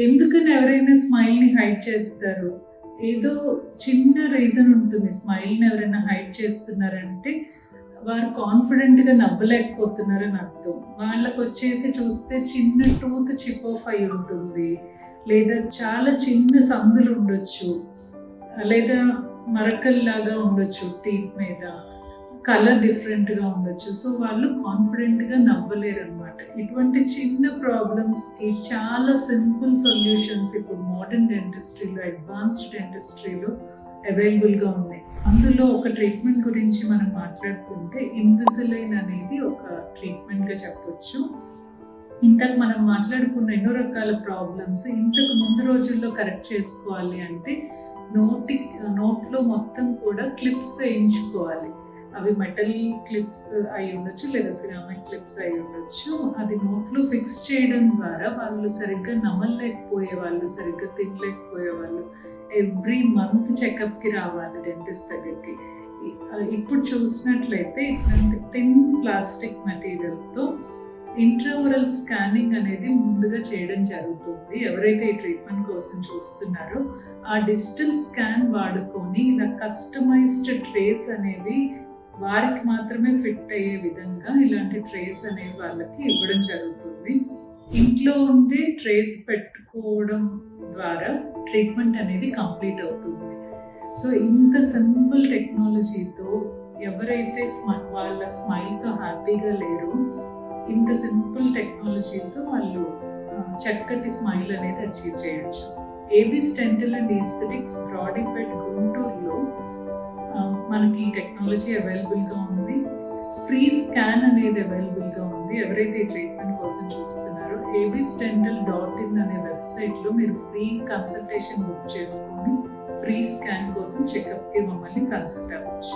ఎందుకని ఎవరైనా స్మైల్‌ని హైడ్ చేస్తారు? ఏదో చిన్న రీజన్ ఉంటుంది. స్మైల్‌ని ఎవరైనా హైడ్ చేస్తున్నారంటే, వారు కాన్ఫిడెంట్‌గా నవ్వలేకపోతున్నారని అర్థం. వాళ్ళకొచ్చేసి చూస్తే చిన్న టూత్ చిప్ ఆఫ్ అయ్యి ఉంటుంది. లేదా చాలా చిన్న సందులుండొచ్చు. లేదా మరకల్లాగా ఉండొచ్చు టీత్ మీద. కలర్ డిఫరెంట్‌గా ఉండొచ్చు. సో, వాళ్ళు కాన్ఫిడెంట్‌గా నవ్వలేరనమాట. ఇటువంటి చిన్న ప్రాబ్లమ్స్‌కి చాలా సింపుల్ సొల్యూషన్స్ ఇప్పుడు మోడర్న్ డెంటిస్ట్రీలో, అడ్వాన్స్డ్ డెంటిస్ట్రీలో అవైలబుల్‌గా ఉన్నాయి. అందులో ఒక ట్రీట్మెంట్ గురించి మనం మాట్లాడుకుంటే ఇన్విజిలైన్ అనేది ఒక ట్రీట్మెంట్‌గా చెప్పొచ్చు. ఇంతకు మనం మాట్లాడుకున్న ఎన్నో రకాల ప్రాబ్లమ్స్ ఇంతకు ముందు రోజుల్లో కరెక్ట్ చేసుకోవాలి అంటే నోట్లో మొత్తం కూడా క్లిప్స్ వేయించుకోవాలి. అవి మెటల్ క్లిప్స్ అయి ఉండొచ్చు లేదా సిరామిక్ క్లిప్స్ అయి ఉండొచ్చు. అది నోట్లో ఫిక్స్ చేయడం ద్వారా వాళ్ళు సరిగ్గా నమలలేకపోయేవాళ్ళు, సరిగ్గా తినలేకపోయేవాళ్ళు. ఎవ్రీ మంత్ చెకప్‌కి రావాలి డెంటిస్ట్ దగ్గరికి. ఇప్పుడు చూసినట్లయితే ఇట్లాంటి థిన్ ప్లాస్టిక్ మెటీరియల్‌తో ఇంట్రాఓరల్ స్కానింగ్ అనేది ముందుగా చేయడం జరుగుతుంది. ఎవరైతే ఈ ట్రీట్మెంట్ కోసం చూస్తున్నారో ఆ డిజిటల్ స్కాన్ వాడుకొని ఇలా కస్టమైజ్డ్ ట్రేస్ అనేవి వారికి మాత్రమే ఫిట్ అయ్యే విధంగా ఇలాంటి ట్రేస్ అనేవి వాళ్ళకి ఇవ్వడం జరుగుతుంది. ఇంట్లో ఉండే ట్రేస్ పెట్టుకోవడం ద్వారా ట్రీట్మెంట్ అనేది కంప్లీట్ అవుతుంది. సో ఇంత సింపుల్ టెక్నాలజీతో ఎవరైతే వాళ్ళ స్మైల్తో హ్యాపీగా లేరో ఇంత సింపుల్ టెక్నాలజీతో వాళ్ళు చక్కటి స్మైల్ అనేది అచీవ్ చేయొచ్చు. ఏబీస్ డెంటల్ అండ్ ఈస్థెటిక్స్ బ్రాడీపేట్ గుంటూరులో మనకి ఈ టెక్నాలజీ అవైలబుల్గా ఉంది. ఫ్రీ స్కాన్ అనేది అవైలబుల్గా ఉంది. ఎవరైతే ఈ ట్రీట్మెంట్ కోసం చూస్తున్నారో absdental.in అనే వెబ్సైట్లో మీరు ఫ్రీ కన్సల్టేషన్ బుక్ చేసుకొని ఫ్రీ స్కాన్ కోసం చెకప్కి మమ్మల్ని కన్సల్ట్ అవ్వచ్చు.